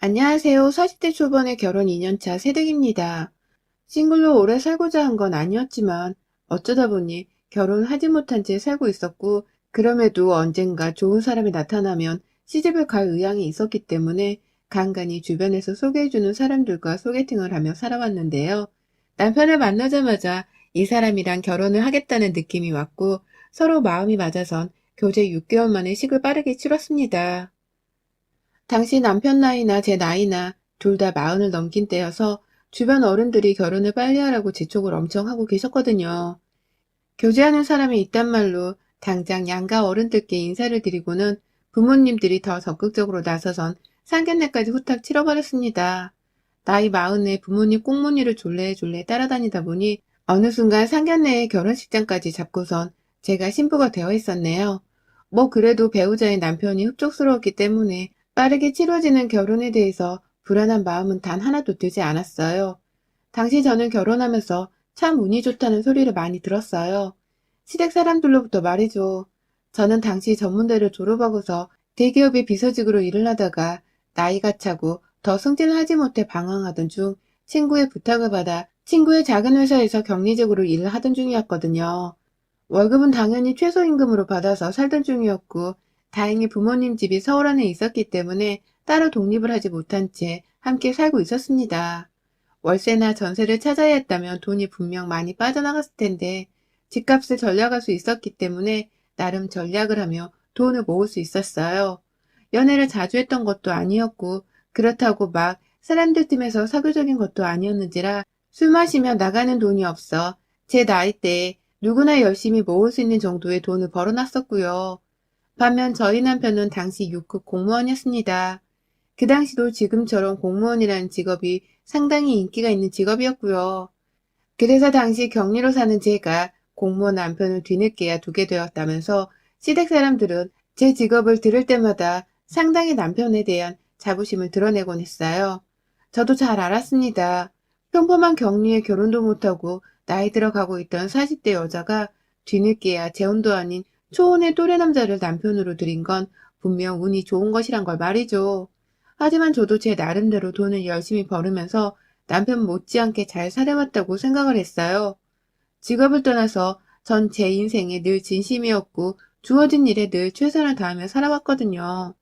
안녕하세요. 40대 초반의 결혼 2년차 새댁입니다. 싱글로 오래 살고자 한 건 아니었지만 어쩌다 보니 결혼하지 못한 채 살고 있었고, 그럼에도 언젠가 좋은 사람이 나타나면 시집을 갈 의향이 있었기 때문에 간간히 주변에서 소개해주는 사람들과 소개팅을 하며 살아왔는데요. 남편을 만나자마자 이 사람이랑 결혼을 하겠다는 느낌이 왔고, 서로 마음이 맞아선 교제 6개월 만에 식을 빠르게 치렀습니다. 당시 남편 나이나 제 나이나 둘 다 마흔을 넘긴 때여서 주변 어른들이 결혼을 빨리 하라고 재촉을 엄청 하고 계셨거든요. 교제하는 사람이 있단 말로 당장 양가 어른들께 인사를 드리고는 부모님들이 더 적극적으로 나서선 상견례까지 후딱 치러버렸습니다. 나이 마흔에 부모님 꽁무니를 졸래졸래 따라다니다 보니 어느 순간 상견례에 결혼식장까지 잡고선 제가 신부가 되어 있었네요. 뭐 그래도 배우자의 남편이 흡족스러웠기 때문에 빠르게 치러지는 결혼에 대해서 불안한 마음은 단 하나도 들지 않았어요. 당시 저는 결혼하면서 참 운이 좋다는 소리를 많이 들었어요. 시댁 사람들로부터 말이죠. 저는 당시 전문대를 졸업하고서 대기업의 비서직으로 일을 하다가 나이가 차고 더 승진을 하지 못해 방황하던 중 친구의 부탁을 받아 친구의 작은 회사에서 격리직으로 일을 하던 중이었거든요. 월급은 당연히 최소임금으로 받아서 살던 중이었고, 다행히 부모님 집이 서울 안에 있었기 때문에 따로 독립을 하지 못한 채 함께 살고 있었습니다. 월세나 전세를 찾아야 했다면 돈이 분명 많이 빠져나갔을 텐데, 집값을 전략할 수 있었기 때문에 나름 전략을 하며 돈을 모을 수 있었어요. 연애를 자주 했던 것도 아니었고, 그렇다고 막 사람들 틈에서 사교적인 것도 아니었는지라 술 마시며 나가는 돈이 없어 제 나이대에 누구나 열심히 모을 수 있는 정도의 돈을 벌어놨었고요. 반면 저희 남편은 당시 6급 공무원이었습니다. 그 당시도 지금처럼 공무원이라는 직업이 상당히 인기가 있는 직업이었고요. 그래서 당시 격리로 사는 제가 공무원 남편을 뒤늦게야 두게 되었다면서 시댁 사람들은 제 직업을 들을 때마다 상당히 남편에 대한 자부심을 드러내곤 했어요. 저도 잘 알았습니다. 평범한 격리에 결혼도 못하고 나이 들어가고 있던 40대 여자가 뒤늦게야 재혼도 아닌 초혼의 또래 남자를 남편으로 들인 건 분명 운이 좋은 것이란 걸 말이죠. 하지만 저도 제 나름대로 돈을 열심히 벌으면서 남편 못지않게 잘 살아왔다고 생각을 했어요. 직업을 떠나서 전 제 인생에 늘 진심이었고 주어진 일에 늘 최선을 다하며 살아왔거든요.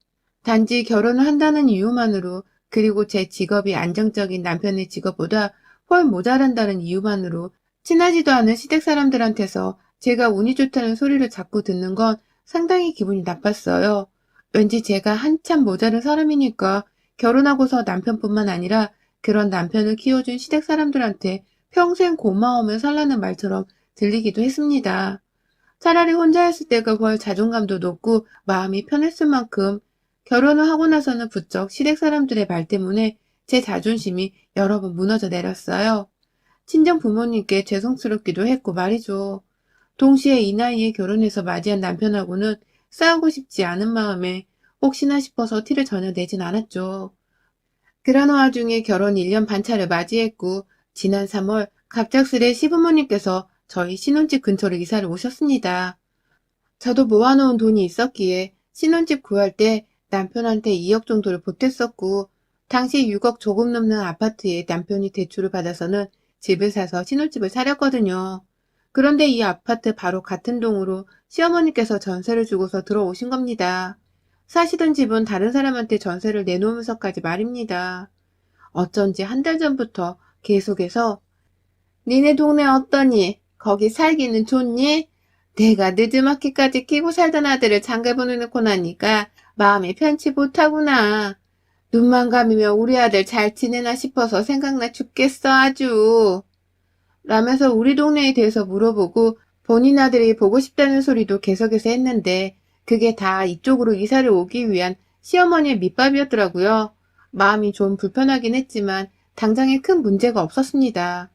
단지 결혼을 한다는 이유만으로, 그리고 제 직업이 안정적인 남편의 직업보다 훨 모자란다는 이유만으로 친하지도 않은 시댁 사람들한테서 제가 운이 좋다는 소리를 자꾸 듣는 건 상당히 기분이 나빴어요. 왠지 제가 한참 모자른 사람이니까 결혼하고서 남편뿐만 아니라 그런 남편을 키워준 시댁 사람들한테 평생 고마우며 살라는 말처럼 들리기도 했습니다. 차라리 혼자였을 때가 훨 자존감도 높고 마음이 편했을 만큼 결혼을 하고 나서는 부쩍 시댁 사람들의 말 때문에 제 자존심이 여러 번 무너져 내렸어요. 친정 부모님께 죄송스럽기도 했고 말이죠. 동시에 이 나이에 결혼해서 맞이한 남편하고는 싸우고 싶지 않은 마음에 혹시나 싶어서 티를 전혀 내진 않았죠. 그러는 와중에 결혼 1년 반차를 맞이했고, 지난 3월 갑작스레 시부모님께서 저희 신혼집 근처로 이사를 오셨습니다. 저도 모아놓은 돈이 있었기에 신혼집 구할 때 남편한테 2억 정도를 보탰었고, 당시 6억 조금 넘는 아파트에 남편이 대출을 받아서는 집을 사서 신혼집을 차렸거든요. 그런데 이 아파트 바로 같은 동으로 시어머니께서 전세를 주고서 들어오신 겁니다. 사시던 집은 다른 사람한테 전세를 내놓으면서까지 말입니다. 어쩐지 한 달 전부터 계속해서 니네 동네 어떠니? 거기 살기는 좋니? 내가 늦지막히까지 끼고 살던 아들을 장가 보내놓고 나니까 마음이 편치 못하구나. 눈만 감으면 우리 아들 잘 지내나 싶어서 생각나 죽겠어 아주. 라면서 우리 동네에 대해서 물어보고 본인 아들이 보고 싶다는 소리도 계속해서 했는데 그게 다 이쪽으로 이사를 오기 위한 시어머니의 밑밥이었더라고요. 마음이 좀 불편하긴 했지만 당장에 큰 문제가 없었습니다.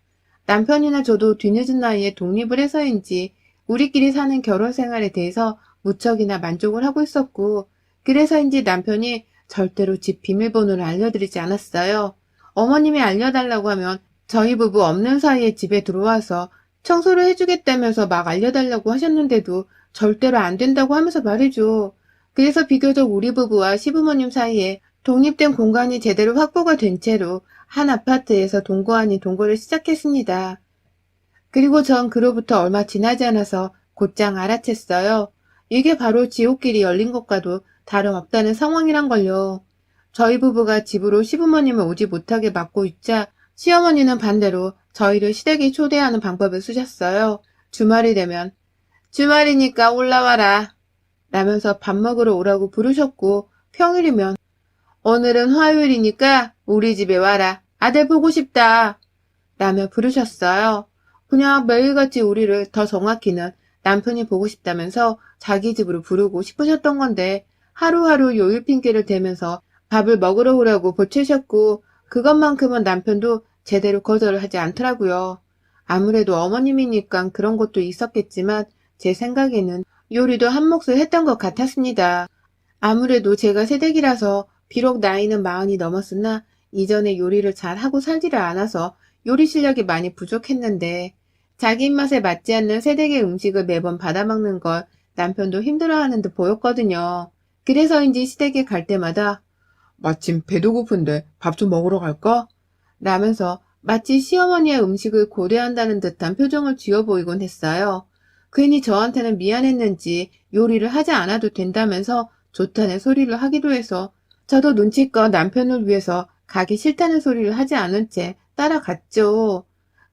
남편이나 저도 뒤늦은 나이에 독립을 해서인지 우리끼리 사는 결혼 생활에 대해서 무척이나 만족을 하고 있었고, 그래서인지 남편이 절대로 집 비밀번호를 알려드리지 않았어요. 어머님이 알려달라고 하면 저희 부부 없는 사이에 집에 들어와서 청소를 해주겠다면서 막 알려달라고 하셨는데도 절대로 안 된다고 하면서 말이죠. 그래서 비교적 우리 부부와 시부모님 사이에 독립된 공간이 제대로 확보가 된 채로 한 아파트에서 동거 아닌 동거를 시작했습니다. 그리고 전 그로부터 얼마 지나지 않아서 곧장 알아챘어요. 이게 바로 지옥길이 열린 것과도 다름없다는 상황이란 걸요. 저희 부부가 집으로 시부모님을 오지 못하게 막고 있자 시어머니는 반대로 저희를 시댁에 초대하는 방법을 쓰셨어요. 주말이 되면 주말이니까 올라와라 라면서 밥 먹으러 오라고 부르셨고, 평일이면 오늘은 화요일이니까 우리 집에 와라. 아들 보고 싶다 라며 부르셨어요. 그냥 매일같이 우리를, 더 정확히는 남편이 보고 싶다면서 자기 집으로 부르고 싶으셨던 건데, 하루하루 요일 핑계를 대면서 밥을 먹으러 오라고 보채셨고, 그것만큼은 남편도 제대로 거절을 하지 않더라고요. 아무래도 어머님이니까 그런 것도 있었겠지만 제 생각에는 요리도 한 몫을 했던 것 같았습니다. 아무래도 제가 새댁이라서 비록 나이는 40이 넘었으나 이전에 요리를 잘 하고 살지를 않아서 요리 실력이 많이 부족했는데, 자기 입맛에 맞지 않는 새댁의 음식을 매번 받아먹는 걸 남편도 힘들어하는 듯 보였거든요. 그래서인지 시댁에 갈 때마다 마침 배도 고픈데 밥 좀 먹으러 갈까? 라면서 마치 시어머니의 음식을 고려한다는 듯한 표정을 지어 보이곤 했어요. 괜히 저한테는 미안했는지 요리를 하지 않아도 된다면서 좋다는 소리를 하기도 해서 저도 눈치껏 남편을 위해서 가기 싫다는 소리를 하지 않은 채 따라갔죠.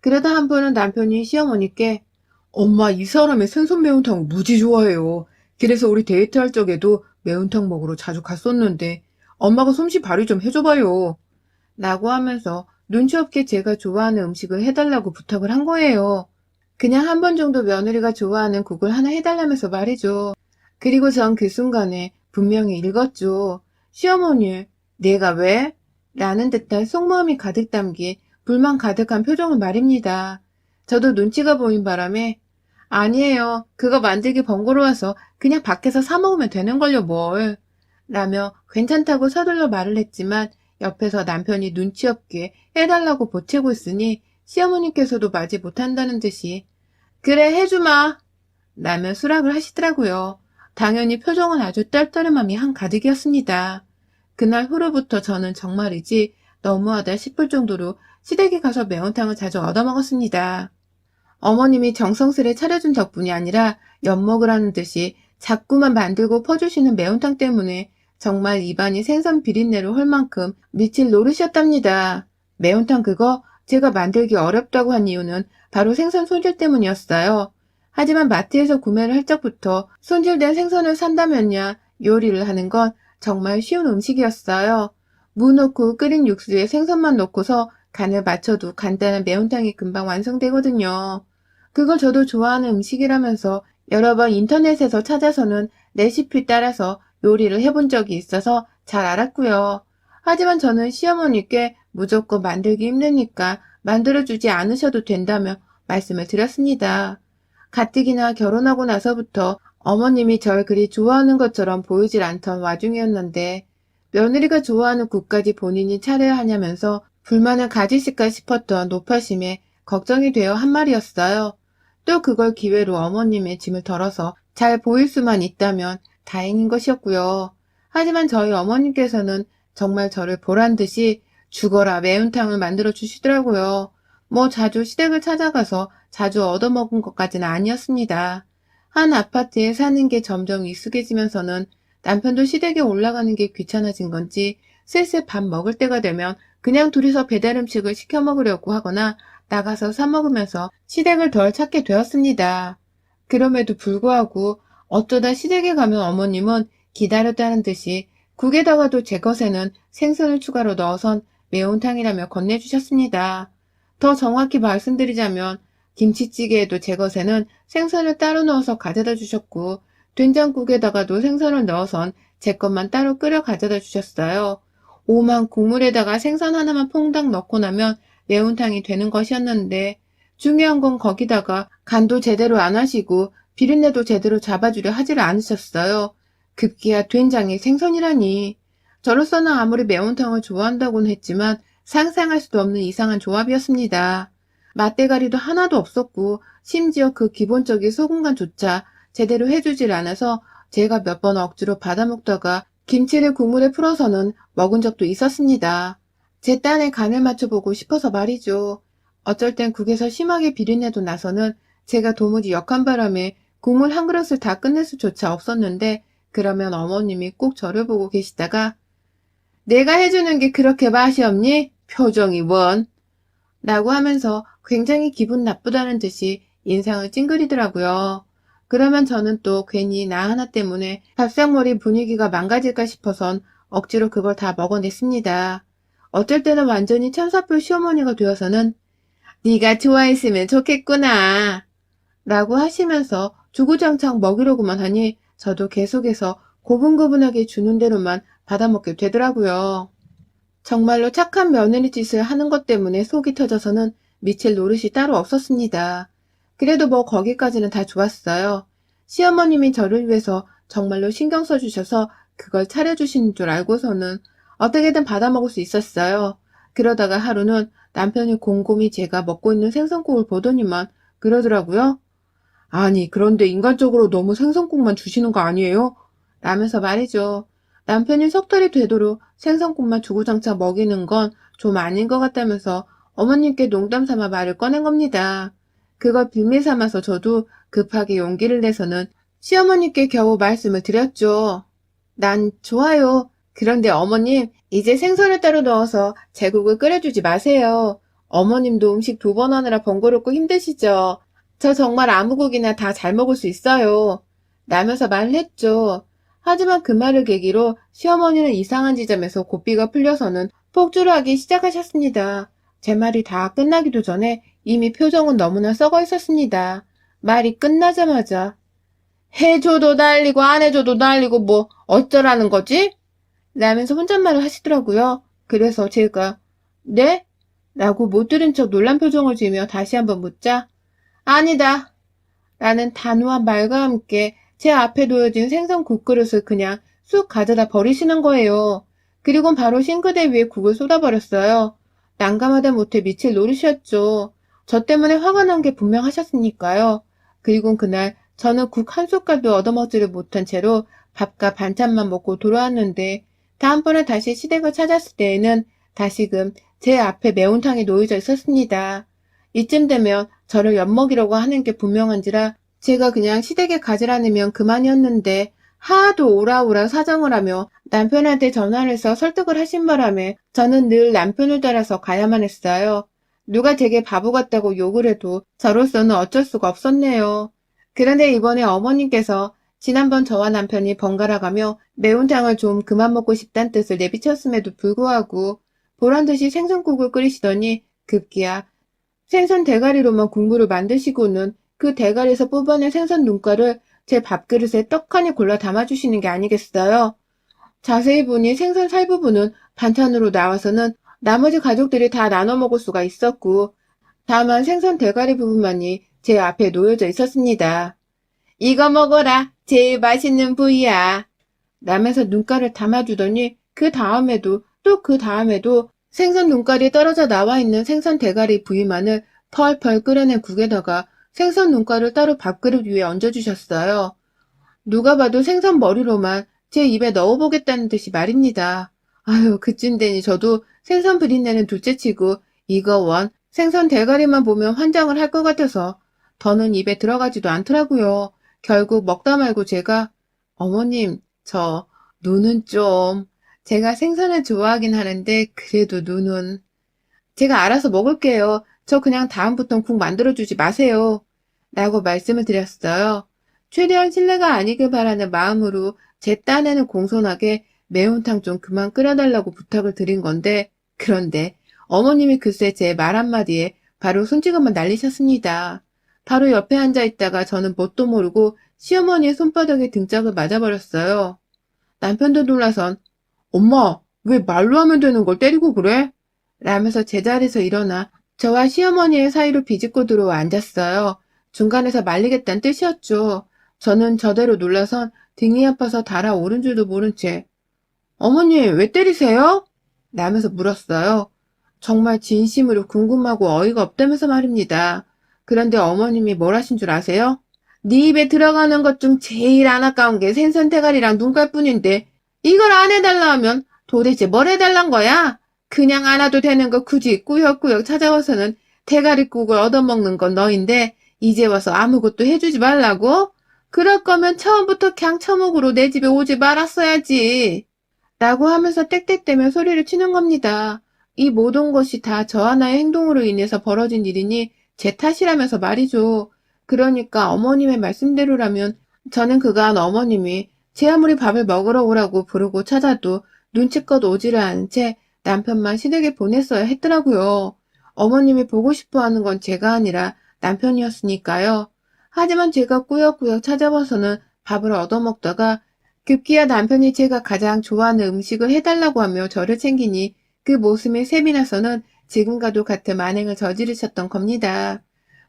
그러다 한 번은 남편이 시어머니께 엄마 이 사람의 생선 매운탕 무지 좋아해요. 그래서 우리 데이트할 적에도 매운탕 먹으러 자주 갔었는데 엄마가 솜씨 발휘 좀 해줘봐요 라고 하면서 눈치 없게 제가 좋아하는 음식을 해달라고 부탁을 한 거예요. 그냥 한 번 정도 며느리가 좋아하는 국을 하나 해달라면서 말이죠. 그리고 전 그 순간에 분명히 읽었죠. 시어머니, 내가 왜? 라는 듯한 속마음이 가득 담긴 불만 가득한 표정을 말입니다. 저도 눈치가 보인 바람에 아니에요. 그거 만들기 번거로워서 그냥 밖에서 사 먹으면 되는걸요 뭘. 라며 괜찮다고 서둘러 말을 했지만 옆에서 남편이 눈치 없게 해달라고 보채고 있으니 시어머니께서도 마지 못한다는 듯이 그래 해주마 라며 수락을 하시더라고요. 당연히 표정은 아주 떨떠름함이 한가득이었습니다. 그날 후로부터 저는 정말이지 너무하다 싶을 정도로 시댁에 가서 매운탕을 자주 얻어먹었습니다. 어머님이 정성스레 차려준 덕분이 아니라 엿먹으라는 듯이 자꾸만 만들고 퍼주시는 매운탕 때문에 정말 입안이 생선 비린내로 헐 만큼 미칠 노릇이었답니다. 매운탕 그거 제가 만들기 어렵다고 한 이유는 바로 생선 손질 때문이었어요. 하지만 마트에서 구매를 할 적부터 손질된 생선을 산다면야 요리를 하는 건 정말 쉬운 음식이었어요. 무 넣고 끓인 육수에 생선만 넣고서 간을 맞춰도 간단한 매운탕이 금방 완성되거든요. 그걸 저도 좋아하는 음식이라면서 여러 번 인터넷에서 찾아서는 레시피 따라서 요리를 해본 적이 있어서 잘 알았고요. 하지만 저는 시어머니께 무조건 만들기 힘드니까 만들어주지 않으셔도 된다며 말씀을 드렸습니다. 가뜩이나 결혼하고 나서부터 어머님이 절 그리 좋아하는 것처럼 보이질 않던 와중이었는데 며느리가 좋아하는 국까지 본인이 차려야 하냐면서 불만을 가지실까 싶었던 노파심에 걱정이 되어 한 말이었어요. 또 그걸 기회로 어머님의 짐을 덜어서 잘 보일 수만 있다면 다행인 것이었고요. 하지만 저희 어머님께서는 정말 저를 보란듯이 죽어라 매운탕을 만들어 주시더라고요. 뭐 자주 시댁을 찾아가서 자주 얻어먹은 것까지는 아니었습니다. 한 아파트에 사는 게 점점 익숙해지면서는 남편도 시댁에 올라가는 게 귀찮아진 건지 슬슬 밥 먹을 때가 되면 그냥 둘이서 배달 음식을 시켜 먹으려고 하거나 나가서 사 먹으면서 시댁을 덜 찾게 되었습니다. 그럼에도 불구하고 어쩌다 시댁에 가면 어머님은 기다렸다는 듯이 국에다가도 제 것에는 생선을 추가로 넣어선 매운탕이라며 건네주셨습니다. 더 정확히 말씀드리자면 김치찌개에도 제 것에는 생선을 따로 넣어서 가져다 주셨고 된장국에다가도 생선을 넣어선 제 것만 따로 끓여 가져다 주셨어요. 오만 국물에다가 생선 하나만 퐁당 넣고 나면 매운탕이 되는 것이었는데 중요한 건 거기다가 간도 제대로 안 하시고 비린내도 제대로 잡아주려 하지를 않으셨어요. 급기야 된장에 생선이라니. 저로서는 아무리 매운탕을 좋아한다고는 했지만 상상할 수도 없는 이상한 조합이었습니다. 맛대가리도 하나도 없었고 심지어 그 기본적인 소금간조차 제대로 해주질 않아서 제가 몇 번 억지로 받아먹다가 김치를 국물에 풀어서는 먹은 적도 있었습니다. 제 딴에 간을 맞춰보고 싶어서 말이죠. 어쩔 땐 국에서 심하게 비린내도 나서는 제가 도무지 역한 바람에 국물 한 그릇을 다 끝낼 수조차 없었는데 그러면 어머님이 꼭 저를 보고 계시다가 내가 해주는 게 그렇게 맛이 없니? 표정이 원. 라고 하면서 굉장히 기분 나쁘다는 듯이 인상을 찡그리더라고요. 그러면 저는 또 괜히 나 하나 때문에 밥상머리 분위기가 망가질까 싶어선 억지로 그걸 다 먹어냈습니다. 어쩔 때는 완전히 천사표 시어머니가 되어서는 네가 좋아했으면 좋겠구나 라고 하시면서 주구장창 먹이려고만 하니 저도 계속해서 고분고분하게 주는 대로만 받아먹게 되더라고요. 정말로 착한 며느리 짓을 하는 것 때문에 속이 터져서는 미칠 노릇이 따로 없었습니다. 그래도 뭐 거기까지는 다 좋았어요. 시어머님이 저를 위해서 정말로 신경 써주셔서 그걸 차려주시는 줄 알고서는 어떻게든 받아먹을 수 있었어요. 그러다가 하루는 남편이 곰곰이 제가 먹고 있는 생선국을 보더니만 그러더라고요. 아니, 그런데 인간적으로 너무 생선국만 주시는 거 아니에요? 라면서 말이죠. 남편이 석 달이 되도록 생선국만 주구장창 먹이는 건 좀 아닌 것 같다면서 어머님께 농담 삼아 말을 꺼낸 겁니다. 그걸 빌미 삼아서 저도 급하게 용기를 내서는 시어머니께 겨우 말씀을 드렸죠. 난 좋아요. 그런데 어머님, 이제 생선을 따로 넣어서 제국을 끓여주지 마세요. 어머님도 음식 2번 하느라 번거롭고 힘드시죠? 저 정말 아무 국이나 다 잘 먹을 수 있어요. 라면서 말을 했죠. 하지만 그 말을 계기로 시어머니는 이상한 지점에서 고삐가 풀려서는 폭주를 하기 시작하셨습니다. 제 말이 다 끝나기도 전에 이미 표정은 너무나 썩어 있었습니다. 말이 끝나자마자 해줘도 난리고 안 해줘도 난리고 뭐 어쩌라는 거지? 라면서 혼잣말을 하시더라고요. 그래서 제가 네? 라고 못 들은 척 놀란 표정을 지으며 다시 한번 묻자 아니다. 라는 단호한 말과 함께 제 앞에 놓여진 생선 국그릇을 그냥 쑥 가져다 버리시는 거예요. 그리곤 바로 싱크대 위에 국을 쏟아버렸어요. 난감하다 못해 미칠 노릇이었죠. 저 때문에 화가 난 게 분명하셨으니까요. 그리곤 그날 저는 국 한 숟갈도 얻어먹지를 못한 채로 밥과 반찬만 먹고 돌아왔는데 다음번에 다시 시댁을 찾았을 때에는 다시금 제 앞에 매운탕이 놓여져 있었습니다. 이쯤 되면 저를 엿먹이려고 하는 게 분명한지라 제가 그냥 시댁에 가지 않으면 그만이었는데 하도 오라오라 사정을 하며 남편한테 전화를 해서 설득을 하신 바람에 저는 늘 남편을 따라서 가야만 했어요. 누가 제게 바보 같다고 욕을 해도 저로서는 어쩔 수가 없었네요. 그런데 이번에 어머님께서 지난번 저와 남편이 번갈아가며 매운탕을 좀 그만 먹고 싶다는 뜻을 내비쳤음에도 불구하고 보란듯이 생선국을 끓이시더니 급기야 생선 대가리로만 국물을 만드시고는 그 대가리에서 뽑아낸 생선 눈가를 제 밥그릇에 떡하니 골라 담아주시는 게 아니겠어요? 자세히 보니 생선 살 부분은 반찬으로 나와서는 나머지 가족들이 다 나눠 먹을 수가 있었고 다만 생선 대가리 부분만이 제 앞에 놓여져 있었습니다. 이거 먹어라. 제일 맛있는 부위야. 라면서 눈가를 담아주더니 그 다음에도 또 그 다음에도 생선 눈깔이 떨어져 나와 있는 생선 대가리 부위만을 펄펄 끓여낸 국에다가 생선 눈깔을 따로 밥그릇 위에 얹어주셨어요. 누가 봐도 생선 머리로만 제 입에 넣어보겠다는 듯이 말입니다. 아유, 그쯤 되니 저도 생선 비린내는 둘째치고 이거 원 생선 대가리만 보면 환장을 할 것 같아서 더는 입에 들어가지도 않더라고요. 결국 먹다 말고 제가 어머님, 저 눈은 좀 제가 생선을 좋아하긴 하는데 그래도 눈은 제가 알아서 먹을게요. 저 그냥 다음부턴 국 만들어주지 마세요. 라고 말씀을 드렸어요. 최대한 신뢰가 아니길 바라는 마음으로 제 딴에는 공손하게 매운탕 좀 그만 끓여달라고 부탁을 드린 건데 그런데 어머님이 글쎄 제 말 한마디에 바로 손찌검만 날리셨습니다. 바로 옆에 앉아있다가 저는 뭣도 모르고 시어머니의 손바닥에 등짝을 맞아버렸어요. 남편도 놀라선 엄마, 왜 말로 하면 되는 걸 때리고 그래? 라면서 제자리에서 일어나 저와 시어머니의 사이로 비집고 들어와 앉았어요. 중간에서 말리겠다는 뜻이었죠. 저는 저대로 놀라선 등이 아파서 달아오른 줄도 모른 채 어머니, 왜 때리세요? 라면서 물었어요. 정말 진심으로 궁금하고 어이가 없다면서 말입니다. 그런데 어머님이 뭘 하신 줄 아세요? 네 입에 들어가는 것 중 제일 안 아까운 게 생선 대가리랑 눈깔뿐인데 이걸 안 해달라 하면 도대체 뭘 해달란 거야? 그냥 안 와도 되는 거 굳이 꾸역꾸역 찾아와서는 대가리국을 얻어먹는 건 너인데 이제 와서 아무것도 해주지 말라고? 그럴 거면 처음부터 그냥 처먹으로 내 집에 오지 말았어야지. 라고 하면서 땡땡대며 소리를 치는 겁니다. 이 모든 것이 다 저 하나의 행동으로 인해서 벌어진 일이니 제 탓이라면서 말이죠. 그러니까 어머님의 말씀대로라면 저는 그간 어머님이 제 아무리 밥을 먹으러 오라고 부르고 찾아도 눈치껏 오지를 않은 채 남편만 시댁에 보냈어야 했더라고요. 어머님이 보고 싶어 하는 건 제가 아니라 남편이었으니까요. 하지만 제가 꾸역꾸역 찾아와서는 밥을 얻어먹다가 급기야 남편이 제가 가장 좋아하는 음식을 해달라고 하며 저를 챙기니 그 모습에 셈이 나서는 지금과도 같은 만행을 저지르셨던 겁니다.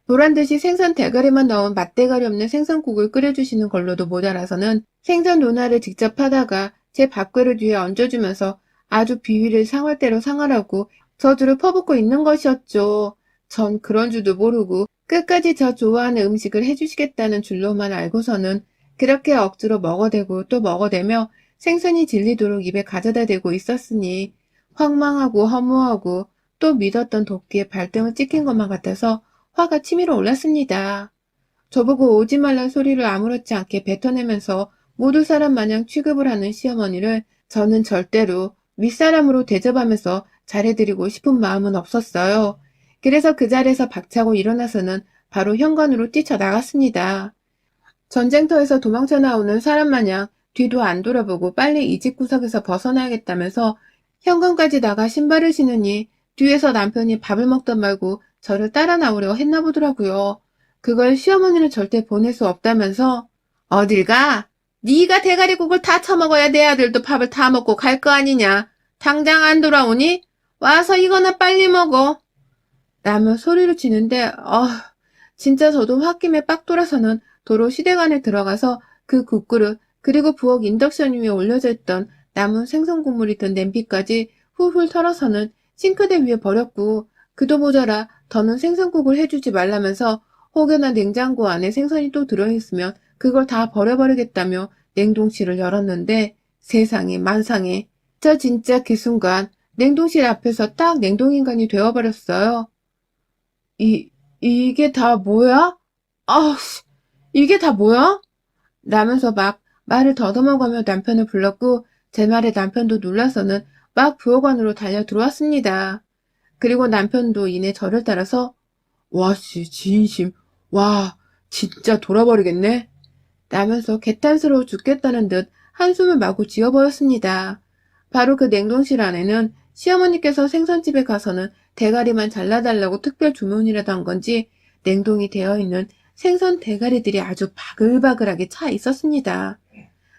보란듯이 생선 대가리만 넣은 맛대가리 없는 생선국을 끓여주시는 걸로도 모자라서는 생선 논알을 직접 하다가 제 밥그릇 위에 얹어주면서 아주 비위를 상할 대로 상하라고 저주를 퍼붓고 있는 것이었죠. 전 그런 줄도 모르고 끝까지 저 좋아하는 음식을 해주시겠다는 줄로만 알고서는 그렇게 억지로 먹어대고 또 먹어대며 생선이 질리도록 입에 가져다 대고 있었으니 황망하고 허무하고 또 믿었던 도끼에 발등을 찍힌 것만 같아서 화가 치밀어 올랐습니다. 저보고 오지 말란 소리를 아무렇지 않게 뱉어내면서 모두 사람 마냥 취급을 하는 시어머니를 저는 절대로 윗사람으로 대접하면서 잘해드리고 싶은 마음은 없었어요. 그래서 그 자리에서 박차고 일어나서는 바로 현관으로 뛰쳐나갔습니다. 전쟁터에서 도망쳐 나오는 사람 마냥 뒤도 안 돌아보고 빨리 이 집 구석에서 벗어나야겠다면서 현관까지 나가 신발을 신으니 뒤에서 남편이 밥을 먹던 말고 저를 따라 나오려 했나 보더라고요. 그걸 시어머니는 절대 보낼 수 없다면서 어딜 가? 네가 대가리국을 다 처먹어야 내 아들도 밥을 다 먹고 갈 거 아니냐. 당장 안 돌아오니? 와서 이거나 빨리 먹어. 라며 소리를 치는데 진짜 저도 홧김에 빡 돌아서는 도로 시댁 안에 들어가서 그 국그릇 그리고 부엌 인덕션 위에 올려져 있던 남은 생선 국물이 든 냄비까지 훌훌 털어서는 싱크대 위에 버렸고 그도 모자라 더는 생선국을 해주지 말라면서 혹여나 냉장고 안에 생선이 또 들어있으면 그걸 다 버려버리겠다며 냉동실을 열었는데 세상에 만상에 저 진짜 그 순간 냉동실 앞에서 딱 냉동인간이 되어버렸어요. 이게 다 뭐야? 아우, 이게 다 뭐야? 라면서 막 말을 더듬어가며 남편을 불렀고 제 말에 남편도 놀라서는 막 부엌 안으로 달려 들어왔습니다. 그리고 남편도 이내 저를 따라서 와씨 진심 와 진짜 돌아버리겠네 라면서 개탄스러워 죽겠다는 듯 한숨을 마구 지어버렸습니다. 바로 그 냉동실 안에는 시어머니께서 생선집에 가서는 대가리만 잘라달라고 특별 주문이라도 한 건지 냉동이 되어 있는 생선 대가리들이 아주 바글바글하게 차 있었습니다.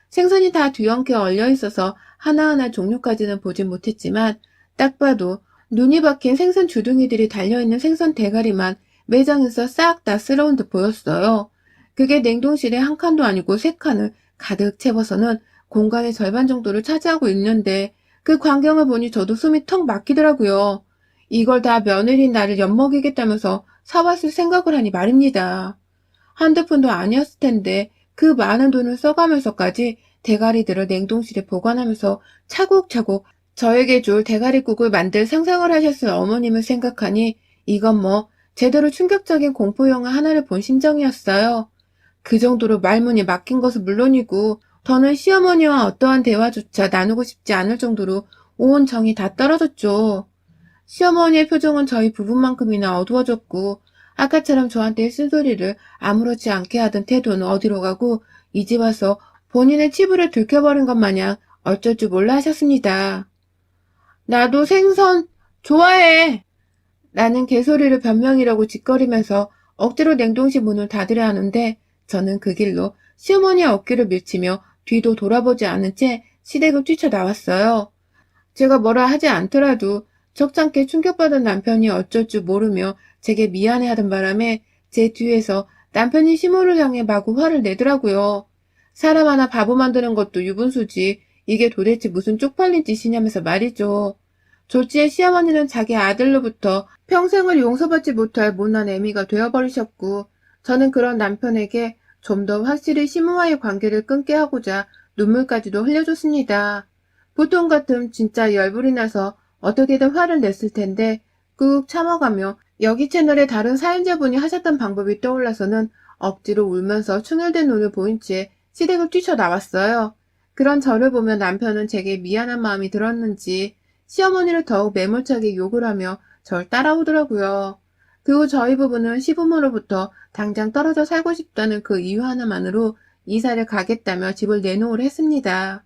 생선이 다 뒤엉켜 얼려 있어서 하나하나 종류까지는 보진 못했지만 딱 봐도 눈이 박힌 생선 주둥이들이 달려있는 생선 대가리만 매장에서 싹 다 쓸어온 듯 보였어요. 그게 냉동실에 한 칸도 아니고 세 칸을 가득 채워서는 공간의 절반 정도를 차지하고 있는데 그 광경을 보니 저도 숨이 턱 막히더라고요. 이걸 다 며느리 나를 엿먹이겠다면서 사왔을 생각을 하니 말입니다. 한두 푼도 아니었을 텐데 그 많은 돈을 써가면서까지 대가리들을 냉동실에 보관하면서 차곡차곡 저에게 줄 대가리국을 만들 상상을 하셨을 어머님을 생각하니 이건 뭐 제대로 충격적인 공포영화 하나를 본 심정이었어요. 그 정도로 말문이 막힌 것은 물론이고 더는 시어머니와 어떠한 대화조차 나누고 싶지 않을 정도로 온 정이 다 떨어졌죠. 시어머니의 표정은 저희 부부만큼이나 어두워졌고 아까처럼 저한테 쓴소리를 아무렇지 않게 하던 태도는 어디로 가고 이제 와서 본인의 치부를 들켜버린 것 마냥 어쩔 줄 몰라 하셨습니다. 나도 생선 좋아해! 라는 개소리를 변명이라고 짓거리면서 억지로 냉동실 문을 닫으려 하는데 저는 그 길로 시어머니의 어깨를 밀치며 뒤도 돌아보지 않은 채 시댁을 뛰쳐나왔어요. 제가 뭐라 하지 않더라도 적잖게 충격받은 남편이 어쩔 줄 모르며 제게 미안해하던 바람에 제 뒤에서 남편이 시모를 향해 마구 화를 내더라고요. 사람 하나 바보 만드는 것도 유분수지 이게 도대체 무슨 쪽팔린 짓이냐면서 말이죠. 졸지의 시어머니는 자기 아들로부터 평생을 용서받지 못할 못난 애미가 되어버리셨고 저는 그런 남편에게 좀 더 확실히 시모와의 관계를 끊게 하고자 눈물까지도 흘려줬습니다. 보통 같으면 진짜 열불이 나서 어떻게든 화를 냈을 텐데 꾹 참아가며 여기 채널의 다른 사연자분이 하셨던 방법이 떠올라서는 억지로 울면서 충혈된 눈을 보인 채 시댁을 뛰쳐나왔어요. 그런 저를 보며 남편은 제게 미안한 마음이 들었는지 시어머니를 더욱 매몰차게 욕을 하며 절 따라오더라고요. 그 후 저희 부부는 시부모로부터 당장 떨어져 살고 싶다는 그 이유 하나만으로 이사를 가겠다며 집을 내놓으려 했습니다.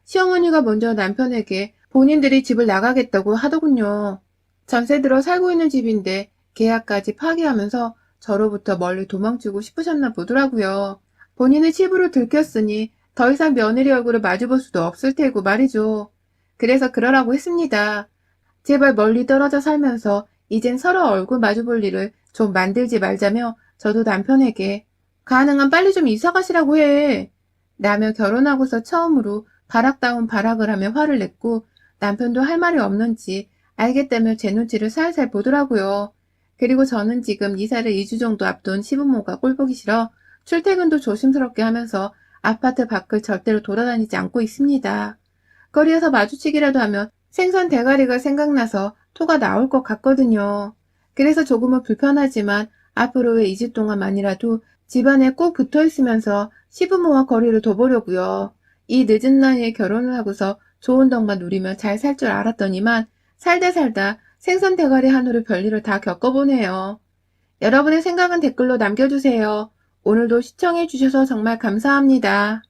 시어머니가 먼저 남편에게 본인들이 집을 나가겠다고 하더군요. 전세 들어 살고 있는 집인데 계약까지 파기하면서 저로부터 멀리 도망치고 싶으셨나 보더라고요. 본인의 집으로 들켰으니 더 이상 며느리 얼굴을 마주볼 수도 없을 테고 말이죠. 그래서 그러라고 했습니다. 제발 멀리 떨어져 살면서 이젠 서로 얼굴 마주볼 일을 좀 만들지 말자며 저도 남편에게 가능한 빨리 좀 이사 가시라고 해. 라며 결혼하고서 처음으로 발악다운 발악을 하며 화를 냈고 남편도 할 말이 없는지 알겠다며 제 눈치를 살살 보더라고요. 그리고 저는 지금 이사를 2주 정도 앞둔 시부모가 꼴보기 싫어 출퇴근도 조심스럽게 하면서 아파트 밖을 절대로 돌아다니지 않고 있습니다. 거리에서 마주치기라도 하면 생선 대가리가 생각나서 토가 나올 것 같거든요. 그래서 조금은 불편하지만 앞으로의 2주 동안만이라도 집안에 꼭 붙어 있으면서 시부모와 거리를 둬보려고요. 이 늦은 나이에 결혼을 하고서 좋은 덕만 누리며 잘 살 줄 알았더니만 살다 살다 생선 대가리 한우를 별일을 다 겪어보네요. 여러분의 생각은 댓글로 남겨주세요. 오늘도 시청해주셔서 정말 감사합니다.